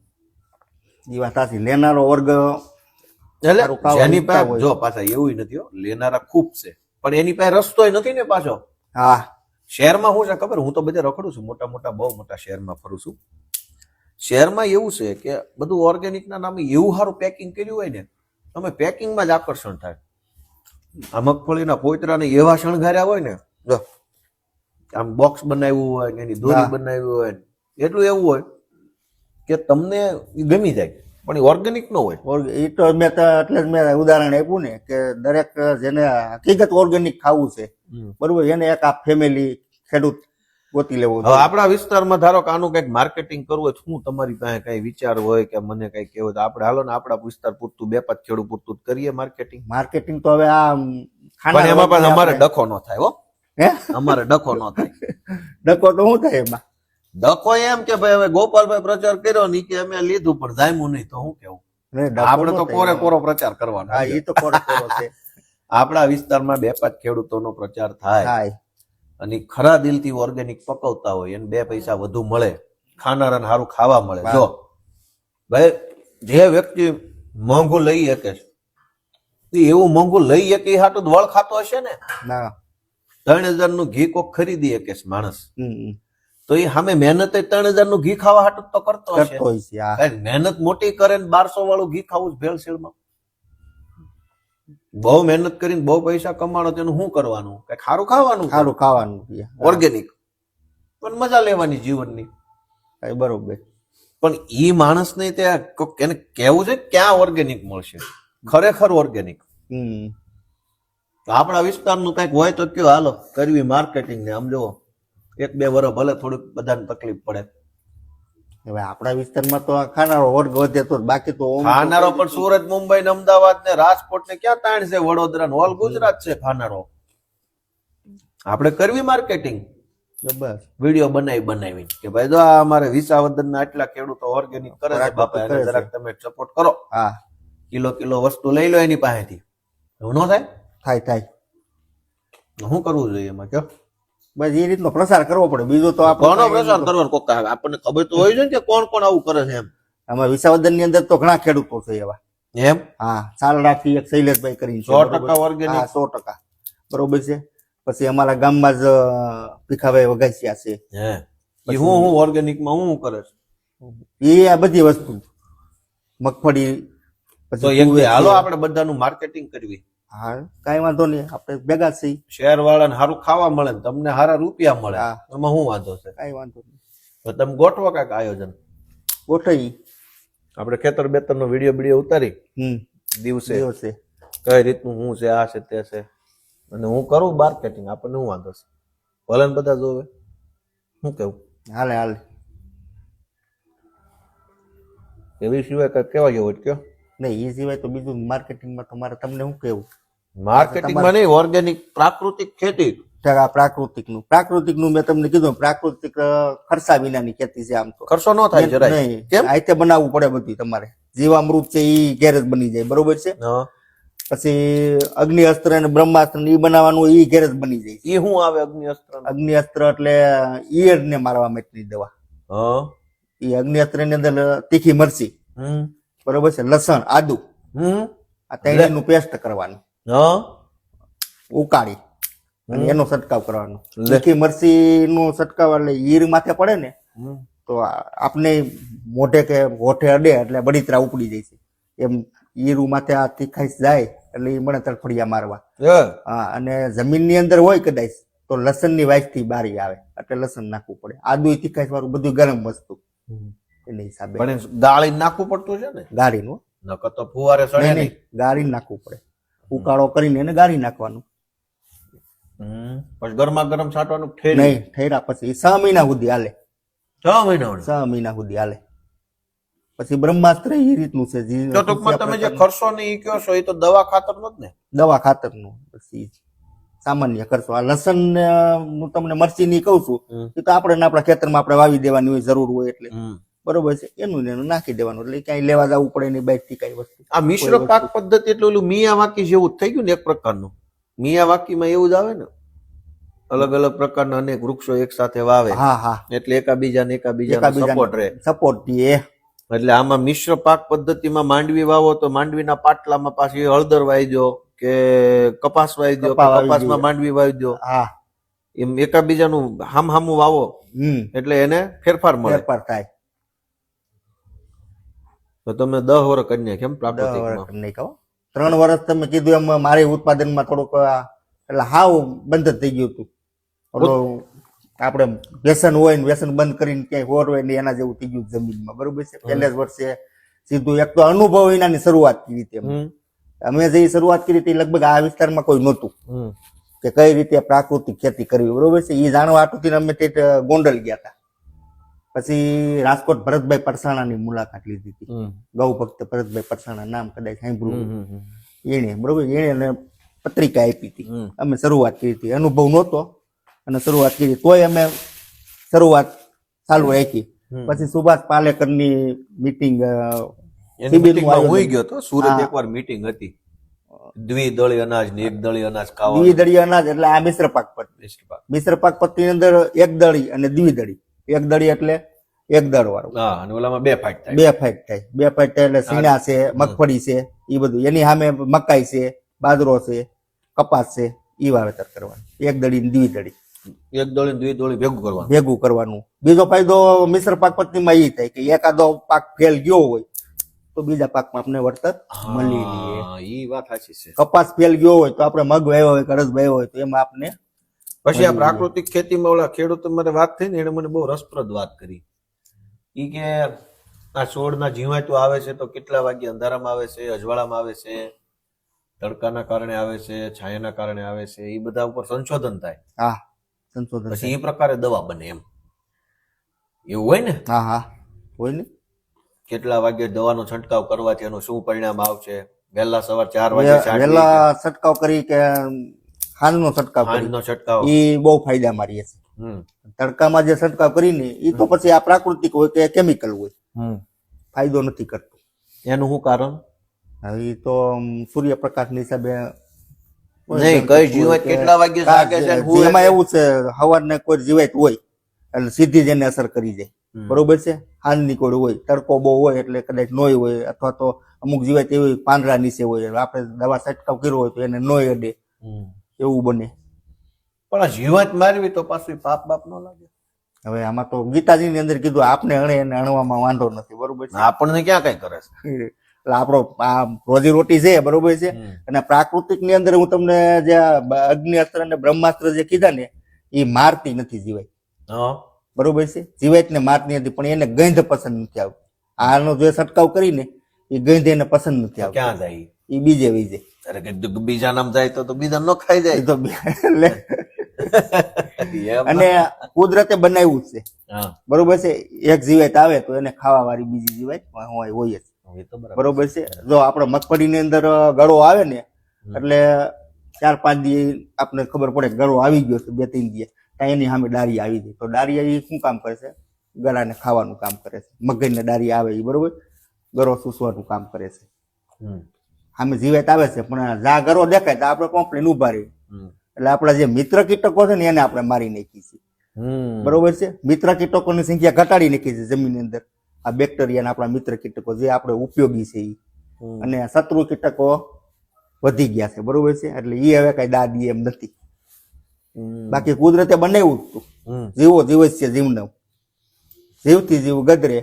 S2: એ વાત સાચી. લેનારો વર્ગ
S1: એટલે
S2: સારું ખાવા
S1: જેની
S2: ઈચ્છતા
S1: પાસે
S2: હોય.
S1: જો પાછા એવું નથી હો, લેનારા ખૂબ છે, પણ એની પાસે રસ્તોય નથી ને પાછો.
S2: હા,
S1: શહેરમાં શું છે ખબર? હું તો બધે રખડું છું, મોટા મોટા બહુ મોટા શહેરમાં ફરું છું. શહેરમાં એવું છે કે બધું ઓર્ગેનિક ના નામે એવું સારું પેકિંગ કર્યું હોય ને, તમે પેકિંગમાં જ આકર્ષણ થાય. આ મગફળીના પોતરાને એવા શણગાર્યા હોય ને, જો આમ બોક્સ બનાવ્યું હોય ને એની દોરી બનાવી હોય ને, એટલું એવું હોય કે તમને ઈ ગમી જાય, પણ એ ઓર્ગેનિક ન હોય.
S2: એ તો મેં એટલે જ મેં ઉદાહરણ આપ્યું ને કે દરેક જેને હકીકત ઓર્ગેનિક ખાવું છે, બરોબર, એને એક આ ફેમિલી ખેડૂત ગોતી લેવો
S1: હવે આપણા વિસ્તારમાં ધારો કે આનું કઈક માર્કેટિંગ કરવું હોય, શું તમારી પાસે કઈ વિચાર હોય કે મને કઈ કહેવું હોય તો આપણે હાલો ને આપણા વિસ્તાર પૂરતું 2-5 ખેડૂત પૂરતું કરીએ માર્કેટિંગ.
S2: માર્કેટિંગ તો હવે આ
S1: પણ એમાં પણ અમારે ડખો ન થાય હો.
S2: હે
S1: અમારે ડખો ન થાય.
S2: ડકો તો શું થાય એમાં?
S1: ડખો એમ કે ભાઈ હવે ગોપાલભાઈ પ્રચાર કર્યો ની કે અમે લીધું પણ જામ્યું નહીં તો શું કેવું? આપણે તો કોરે કોરો પ્રચાર કરવાનો.
S2: હા, એ તો કોરો કોરો છે.
S1: આપણા વિસ્તારમાં 2-5 ખેડૂતોનો પ્રચાર થાય અને ખરા દિલથી ઓર્ગેનિક પકવતા હોય એને 2 પૈસા વધુ મળે, ખાનારાને સારું ખાવા મળે. જો ભાઈ જે વ્યક્તિ મોંઘું લઈ શકે છે એવું મોંઘું લઈ શકે એ હાટું વળ ખાતો હશે ને.
S2: ના,
S1: 3000 નું ઘી કોક ખરીદી શકે છે માણસ, તો એ સામે મહેનત 3000 નું ઘી ખાવા હાટું તો કરતો હશે.
S2: કરતો હોય છે. હા,
S1: કઈ મહેનત મોટી કરે ને 1200 વાળું ઘી ખાવું ભેળસેળમાં. બહુ મહેનત કરીને બહુ પૈસા કમાણો તેનું શું કરવાનું? કઈ ખારું ખાવાનું,
S2: સારું ખાવાનું,
S1: ઓર્ગેનિક, પણ મજા લેવાની જીવનની.
S2: બરોબર.
S1: પણ ઈ માણસને ત્યાં એને કેવું છે ક્યાં ઓર્ગેનિક મળશે, ખરેખર ઓર્ગેનિક. આપણા વિસ્તારનું કઈક હોય તો કયો, હાલો કરવી માર્કેટિંગ ને. આમ જુઓ 1-2 વર્ષ ભલે થોડીક બધાને તકલીફ પડે.
S2: હવે આપણા વિસ્તારમાં તો ખાનારો વર્ગ વધે તો, બાકી તો
S1: ખાનારો પણ સુરત, મુંબઈ ને અમદાવાદ ને રાજકોટ ને ક્યાં તાણ છે, વડોદરા ને ઓલ ગુજરાત છે ખાનારો. આપણે કરવી માર્કેટિંગ,
S2: બસ
S1: વિડીયો બનાવી કે ભાઈ જો આ અમારે વિસાવદર ના આટલા ખેડૂતો ઓર્ગેનિક કરે છે બાપા, એને જરાક તમે સપોર્ટ કરો.
S2: હા,
S1: કિલો વસ્તુ લઈ લો એની પાસેથી. એવું ન થાય?
S2: થાય.
S1: શું કરવું જોઈએ એમાં કયો?
S2: બસ એ રીતનો પ્રસાર કરવો પડે. બીજું તો
S1: કોનો પ્રસાર કરવાનો? કોક આપણને ખબર તો હોય છે ને કે કોણ કોણ આવું કરે છે એમ.
S2: આમાં વિસાવદર ની અંદર તો ઘણા ખેડૂતો છે એવા.
S1: એમ?
S2: હા, સાલડાથી એક શૈલેષભાઈ કરીને
S1: 100% ઓર્ગેનિક.
S2: હા, 100%. બરોબર છે. પછી અમારા ગામમાં જ ભીખાભાઈ વઘાસિયા છે.
S1: હે, હું ઓર્ગેનિક માં હું કરે છે?
S2: એ આ બધી વસ્તુ મગફળી
S1: તો એક બે હાલો આપણે બધાનું માર્કેટિંગ કરવી.
S2: હા, કઈ વાંધો નહીં, આપણે ભેગા છીએ.
S1: શહેર વાળાને સારું ખાવા મળે ને તમને સારા રૂપિયા મળે, એમાં શું વાંધો છે?
S2: કઈ વાંધો નહીં.
S1: તો તમે ગોઠવો કાંઈક આયોજન.
S2: ગોઠવી
S1: આપણે ખેતર બેતર નો વિડીયો ઉતારી દિવસે કઈ રીતનું શું છે, આ છે તે છે, અને હું કરું માર્કેટિંગ. આપણને શું વાંધો છે? ભલે ને બધા જોવે. શું કેવું?
S2: હાલે.
S1: એવી સિવાય કઈ કેવા જેવું હોય કયો?
S2: નહીં, એ સિવાય તો બીજું માર્કેટિંગમાં તમારે તમને શું કેવું?
S1: માર્કેટિંગમાં નહીં, ઓર્ગેનિક પ્રાકૃતિક ખેતી
S2: પ્રાકૃતિકનું મેં તમને કીધું પ્રાકૃતિક ખર્ચા વિનાની ખેતી છે આમ તો
S1: ખર્ચો ન થાય જરાય
S2: નહીં
S1: કેમ
S2: આતે બનાવવું પડે બધું તમારે જીવામૃત છે ઈ ઘેર જ બની જાય બરોબર છે
S1: હા
S2: પછી અગ્નિ અસ્ત્ર અને બ્રહ્માસ્ત્ર ઈ બનાવવાનું ઈ ઘેર જ બની જાય
S1: ઈ શું આવે અગ્નિ અસ્ત્ર
S2: અગ્નિ અસ્ત્ર એટલે ઈયળ ને મારવા માટેની દવા
S1: હા
S2: ઈ અગ્નિ અસ્ત્ર ની અંદર તીખી મરચી બરોબર છે લસણ આદુ આ ત્રણેયનું પેસ્ટ કરવાનું
S1: હા
S2: ઉકાળી અને એનો છંટકાવ કરવાનો તીખી મરચી નો છંટકાવ એટલે ઈર માથે પડે ને તો આપને મોઢે કે હોઠે અડે એટલે બળીતરા ઉપડી જાય છે એમ ઈરું માથે આ તીખાઈશ જાય એટલે ઈ મને તડફડિયા મારવા હા અને જમીનની અંદર હોય કદાચ તો લસણની વાઇસથી બારી આવે એટલે લસણ નાખવું પડે આદુ તીખાઈશ વાળું બધું ગરમ વસ્તુ એના હિસાબે
S1: પણ ગાળી નાખવું પડતું છે ને
S2: ગાળીનું
S1: નકર તો ફુવારે સડે
S2: નહીં
S1: નહીં
S2: ગાળી નાખવું પડે ઉકાળો કરીને એને ગાળી નાખવાનું
S1: પછી ગરમા ગરમ છાંટવાનું ઠેરી
S2: નહીં ઠેરા પછી 6 મહિના સુધી હાલે
S1: 6 મહિના
S2: 6 મહિના સુધી હાલે પછી બ્રહ્માસ્ત્ર એ રીતનું છે
S1: તો ટૂંકમાં તમે જે ખર્ચો ને ઈ કયો છો એ તો દવા ખાતર નો જ ને
S2: દવા ખાતરનું પછી સામાન્ય ખર્ચો આ લસણ નું તમને મરચી ની કહું છું એ તો આપણે ને આપણા ખેતરમાં આપણે વાવી દેવાની હોય જરૂર હોય એટલે બરોબર છે એનું ને એનું નાખી દેવાનું એટલે ક્યાંય લેવા જવું પડે નહીં બાઈક થી કઈ વસ્તુ
S1: આ મિશ્ર પાક પદ્ધતિ એટલે ઓલું મિયાવાકી જેવું જ થઈ ગયું ને એક પ્રકારનું મિયાવાકીમાં એવું જ આવે ને અલગ અલગ પ્રકારના અનેક વૃક્ષો એક સાથે વાવે
S2: હા હા
S1: એટલે એકાબીજાને સપોર્ટ રહે
S2: સપોર્ટ દે
S1: એટલે આમાં મિશ્ર પાક પદ્ધતિમાં માંડવી વાવો તો માંડવીના પાટલામાં પાછી હળદર વાવી દો કે કપાસ વાવી દો કપાસમાં માંડવી વાવી દો
S2: હા
S1: એમ એકાબીજાનું હામું વાવો એટલે એને ફેરફાર મળે
S2: ફેરફાર થાય
S1: તો તમે 10 વર્ષ કરી નાખ કેમ પ્રાકૃતિકમાં
S2: નહીં કહો 3 વર્ષ તમે કીધું એમ મારે ઉત્પાદનમાં થોડુંક એટલે હાવ બંધ જ થઈ ગયું હતું આપણે વ્યસન હોય ને વ્યસન બંધ કરીને ક્યાંય હોર હોય ને એના જેવું થઈ ગયું જમીનમાં બરોબર છે પહેલા જ વર્ષે સીધું એક તો અનુભવ એનાની શરૂઆત કરી હતી અમે જે શરૂઆત કરી હતી લગભગ આ વિસ્તારમાં કોઈ નહોતું કે કઈ રીતે પ્રાકૃતિક ખેતી કરવી બરોબર છે એ જાણવા આટુથી અમે તે ગોંડલ ગયા હતા પછી રાજકોટ ભરતભાઈ પરસાણાની મુલાકાત લીધી હતી ગૌ ભક્ત ભરતભાઈ પરસાણા નામ કદાચ સાંભળ્યું એને બરોબર એને પત્રિકા આપી હતી અમે શરૂઆત કરી હતી અનુભવ નહોતો અને શરૂઆત કરી તોય અમે શરૂઆત ચાલુ રાખી પછી સુભાષ પાલેકરની મીટિંગ
S1: ગયો તો સુરત એકવાર મીટિંગ હતી દ્વિદળી અનાજ ને એક દળી અનાજ ખાવા
S2: દ્વિદળી અનાજ એટલે આ મિશ્ર પાક પદ્ધતિ મિશ્ર પાક પદ્ધતિની અંદર એક દળી અને દ્વિદળી એક દળી એટલે એક દળ વાળું
S1: હા અને ઓલામાં બે ફાઈટ થાય
S2: બે ફાઈટ થાય એટલે સીણા છે મગફળી છે એ બધું એની સામે મકાઈ છે બાજરો છે કપાસ છે ઈ વાવેતર કરવાનું એક દળી ને દ્વિદળી
S1: એક દળી દ્વિદળી
S2: ભેગું કરવાનું બીજો ફાયદો મિશ્ર પાક પદ્ધતિમાં એ થાય કે એકાદો પાક ફેલ ગયો હોય તો બીજા પાકમાં આપણે વળતર મળી લઈએ
S1: ઈ વાત સાચી છે
S2: કપાસ ફેલ ગયો હોય તો આપણે મગ વાવ્યો હોય અડદ વાવ્યો હોય તો એમાં આપણે
S1: પછી આ પ્રાકૃતિક ખેતીમાં ઓલા ખેડૂતો મારે વાત થઈ ને એને મને બહુ રસપ્રદ વાત કરી ઈ કે આ છોડના જીવાતો આવે છે તો કેટલા વાગે અંધારામાં આવે છે અજવાળામાં આવે છે તડકાના કારણે આવે છે છાયાના કારણે આવે છે એ બધા ઉપર સંશોધન થાય
S2: હા સંશોધન
S1: પછી એ પ્રકારે દવા બને એમ એવું હોય ને
S2: હા હોય ને
S1: કેટલા વાગે દવાનો છંટકાવ કરવાથી એનું શું પરિણામ આવશે વહેલા સવાર 4 વાગે
S2: વહેલા છંટકાવ કરી કે હાલનો છંટકાવ એ બહુ ફાયદા મારીએ છે તડકામાં જે છંટકાવ કરીને એ તો પછી આ પ્રાકૃતિક હોય કે કેમિકલ હોય ફાયદો નથી કરતો
S1: એનું શું કારણ
S2: એ તો સૂર્યપ્રકાશના હિસાબે
S1: નહીં કઈ જીવાત કેટલા વાગે જાગે છે
S2: એમાં એવું છે હવાને કોઈ જીવાત હોય એટલે સીધી જ એને અસર કરી જાય બરોબર છે હાલની કોઈ હોય તડકો બહુ હોય એટલે કદાચ નોય હોય અથવા તો અમુક જીવાત એવી પાંદડા નીચે હોય આપણે દવા છંટકાવ કર્યો હોય તો એને નોય અડે એવું બને
S1: પણ આ જીવાત મારવી તો પાછું પાપ બાપ ન લાગે
S2: હવે આમાં તો ગીતાજી ની અંદર કીધું આપણે અણે એને અણવામાં વાંધો નથી બરોબર છે
S1: આપણને ક્યાં કઈ કરે છે
S2: એટલે આપણો આ રોજી રોટી છે બરોબર છે અને પ્રાકૃતિક ની અંદર હું તમને જે અગ્નિ અસ્ત્ર અને બ્રહ્માસ્ત્ર જે કીધા ને એ મારતી નથી જીવાય બરોબર છે જીવાત ને મારતી નથી પણ એને ગંધ પસંદ નથી આવતી આનો જે છંટકાવ કરીને એ ગંધ એને પસંદ નથી આવતી
S1: ક્યાં જાય
S2: એ બીજે વહી જાય
S1: અરે કે બીજા નામ જાય તો બીજા ન ખાઈ જાય
S2: તો અને કુદરતે બનાવ્યું છે બરોબર છે એક જીવાત આવે તો એને ખાવા વાળી બીજી જીવાત હોય જ બરોબર છે જો આપણે મગફળી ની અંદર ગળો આવે ને એટલે 4-5 દી આપણે ખબર પડે કે ગરો આવી ગયો છે, 2-3 દી ત્યાં એની સામે ડારી આવી જાય. તો ડારિયા એ શું કામ કરે છે? ગળાને ખાવાનું કામ કરે છે. મગજને ડારી આવે એ બરોબર ગરો ચૂસવાનું કામ કરે છે. સામે જીવાત આવે છે પણ જા ગરો દેખાય તો આપણે કોમ્પ્લેન ઉભા રહી. એટલે આપણા જે મિત્ર કીટકો છે ને એને આપણે મારી નાખી છે. બરોબર છે. મિત્ર કીટકોની સંખ્યા ઘટાડી નાખી છે જમીનની અંદર. આ બેક્ટેરિયા આપણા મિત્ર કીટકો જે આપણે ઉપયોગી છે ઈ. અને શત્રુ કીટકો વધી ગયા છે. બરોબર છે. એટલે એ હવે કઈ દાદી એમ નથી. બાકી કુદરતે બનાવ્યું હતું જીવો જીવ જ છે જીવનો, જીવથી જીવ ગદરે.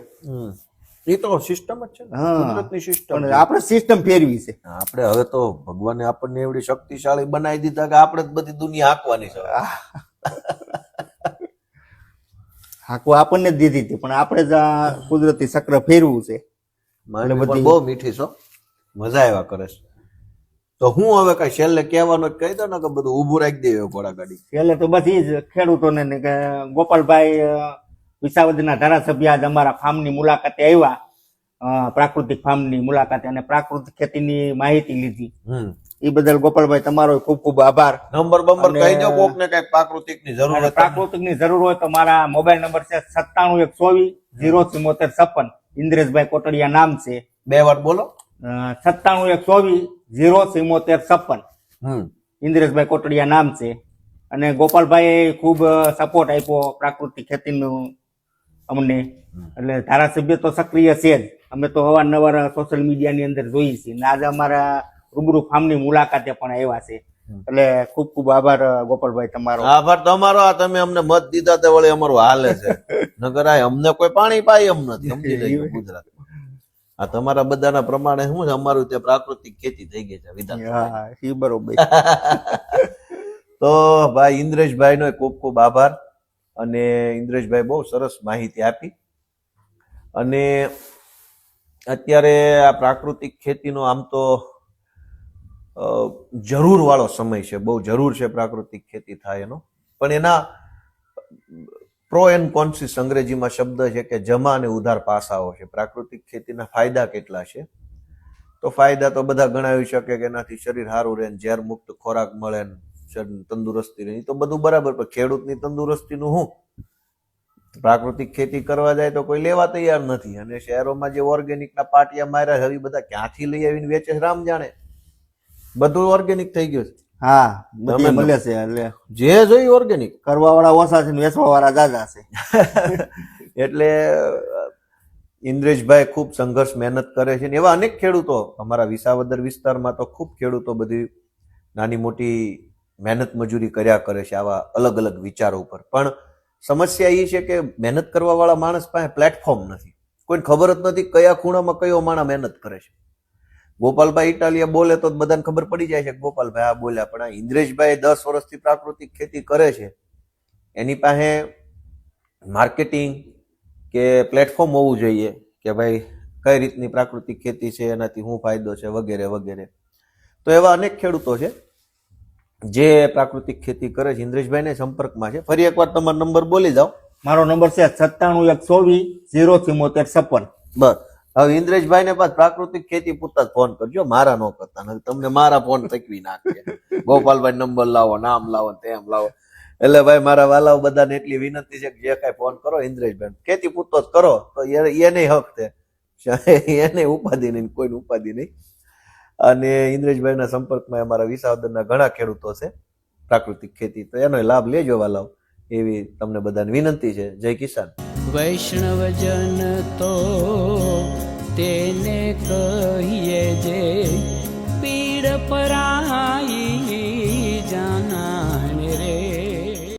S1: એ તો સિસ્ટમ જ છે, કુદરતની સિસ્ટમ.
S2: પણ આપણે સિસ્ટમ ફેરવી છે.
S1: આપણે હવે તો ભગવાને આપણને એવડી શક્તિશાળી બનાવી દીધા કે આપણે જ બધી દુનિયા હાંકવાની છે.
S2: હાકવા આપણને જ દીધી હતી પણ આપણે જ આ કુદરતી ચક્ર ફેરવું છે.
S1: એટલે બધી બહુ મીઠી છો, મજા આવ્યા કરે છે. તો હું હવે કઈ છેલ્લે કહેવાનું જ કહી દો ને કે બધું ઊભું રાખી દેવું ઘોડાગાડી.
S2: છેલ્લે તો બસ એ જ ખેડૂતોને ને કે ગોપાલભાઈ વિસાવદરના ધારાસભ્ય આજ અમારા ફાર્મની મુલાકાતે આવ્યા, પ્રાકૃતિક ફાર્મની મુલાકાતે, અને પ્રાકૃતિક ખેતીની માહિતી લીધી. એ બદલ ગોપાલભાઈ તમારો ખૂબ ખૂબ આભાર.
S1: નંબર બંબર કહી દો કોકને કઈ પ્રાકૃતિકની જરૂર હોય.
S2: પ્રાકૃતિકની જરૂર હોય તો મારા મોબાઈલ નંબર છે 9712407456. ઇન્દ્રેશભાઈ કોટડિયા નામ છે.
S1: 2 વાર બોલો.
S2: 9712407456. ઇન્દ્રેશભાઈ કોટડિયા નામ છે. અને ગોપાલભાઈ ખૂબ સપોર્ટ આપ્યો પ્રાકૃતિક ખેતીનું અમને. એટલે ધારાસભ્ય તો સક્રિય છે જ. અમે તો અવારનવાર સોશિયલ મીડિયાની અંદર જોઈએ છીએ. ને આજે અમારા રૂબરૂ ફાર્મની મુલાકાતે પણ આવ્યા છે. એટલે ખૂબ ખૂબ આભાર ગોપાલભાઈ તમારો.
S1: આભાર તમારો. આ તમે અમને મત દીધા તે વળી અમારું હાલે છે. નગર આ અમને કોઈ પાણી પાય એમ નથી. સમજી લઈએ ગુજરાતમાં. આ તમારા બધાના પ્રમાણે શું છે, અમારું ત્યાં પ્રાકૃતિક ખેતી થઈ ગઈ છે વિધાન.
S2: એ બરોબર.
S1: તો ભાઈ ઇન્દ્રેશભાઈ નો ખૂબ ખૂબ આભાર. અને ઇન્દ્રેશભાઈ બહુ સરસ માહિતી આપી. અને અત્યારે આ પ્રાકૃતિક ખેતીનો આમ તો જરૂર વાળો સમય છે, બહુ જરૂર છે પ્રાકૃતિક ખેતી થાય એનો. પણ એના પ્રો એન્ડ કોન્સિસ અંગ્રેજીમાં શબ્દ છે કે જમા અને ઉધાર પાસાઓ છે. પ્રાકૃતિક ખેતીના ફાયદા કેટલા છે? તો ફાયદા તો બધા ગણાવી શકે કે એનાથી શરીર સારું રહે, ઝેર મુક્ત ખોરાક મળે, તંદુરસ્તી રહે. તો બધું બરાબર, પણ ખેડૂતની તંદુરસ્તીનું શું? પ્રાકૃતિક ખેતી કરવા જાય તો કોઈ લેવા તૈયાર નથી. અને શહેરોમાં જે ઓર્ગેનિકના પાટિયા માર્યા હવે બધા ક્યાંથી લઈ આવીને વેચે રામ જાણે. બધું ઓર્ગેનિક થઈ ગયું છે.
S2: હા, બધું મળે છે. એટલે
S1: જે જોઈ ઓર્ગેનિક.
S2: કરવા વાળા ઓછા છે ને વેચવા વાળા જાજા છે.
S1: એટલે ઇન્દ્રેશભાઈ ખૂબ સંઘર્ષ મહેનત કરે છે. એવા અનેક ખેડૂતો અમારા વિસાવદર વિસ્તારમાં તો ખૂબ ખેડૂતો બધી નાની મોટી મહેનત મજૂરી કર્યા કરે છે આવા અલગ અલગ વિચારો ઉપર. પણ સમસ્યા એ છે કે મહેનત કરવા વાળા માણસ પાસે પ્લેટફોર્મ નથી. કોઈને ખબર જ નથી કયા ખૂણામાં કયો માણસ મહેનત કરે છે. ગોપાલભાઈ ઇટાલિયા બોલે તો બધાને ખબર પડી જાય છે કે ગોપાલભાઈ આ બોલ્યા. પણ આ ઇન્દ્રેશભાઈ 10 વર્ષથી પ્રાકૃતિક ખેતી કરે છે. એની પાસે માર્કેટિંગ કે પ્લેટફોર્મ હોવું જોઈએ કે ભાઈ કઈ રીતની પ્રાકૃતિક ખેતી છે, એનાથી શું ફાયદો છે, વગેરે વગેરે. તો એવા અનેક ખેડૂતો છે જે પ્રાકૃતિક ખેતી કરે છે. ઇન્દ્રેશભાઈને સંપર્કમાં છે. ફરી એકવાર તમારો નંબર બોલી જાઓ.
S2: મારો નંબર છે 9712407456.
S1: બસ. હવે ઇન્દ્રેશભાઈ ને પાછ પ્રાકૃતિક ખેતી પૂરતા ફોન કરજો, મારા ન કરતા, નથી તમને મારા ફોન તકવી નાખે. ગોપાલભાઈ નંબર લાવો, નામ લાવો, તેમ લાવો. એટલે ભાઈ મારા વાલાઓ બધાને એટલી વિનંતી છે કે જે કઈ ફોન કરો ઇન્દ્રેશભાઈ ખેતી પૂરતો જ કરો તો એને હક છે, એને ઉપાધિ નહીં, કોઈને ઉપાધિ નહીં. અને ઇન્દ્રેશભાઈના સંપર્કમાં અમારા વિસાવદરના ઘણા ખેડૂતો છે પ્રાકૃતિક ખેતી, તો એનો લાભ લેજો વાલાઓ, એવી તમને બધાને વિનંતી છે. જય કિસાન.
S3: વૈષ્ણવજન તો તેને કહીએ જે પીડ પરાઈ.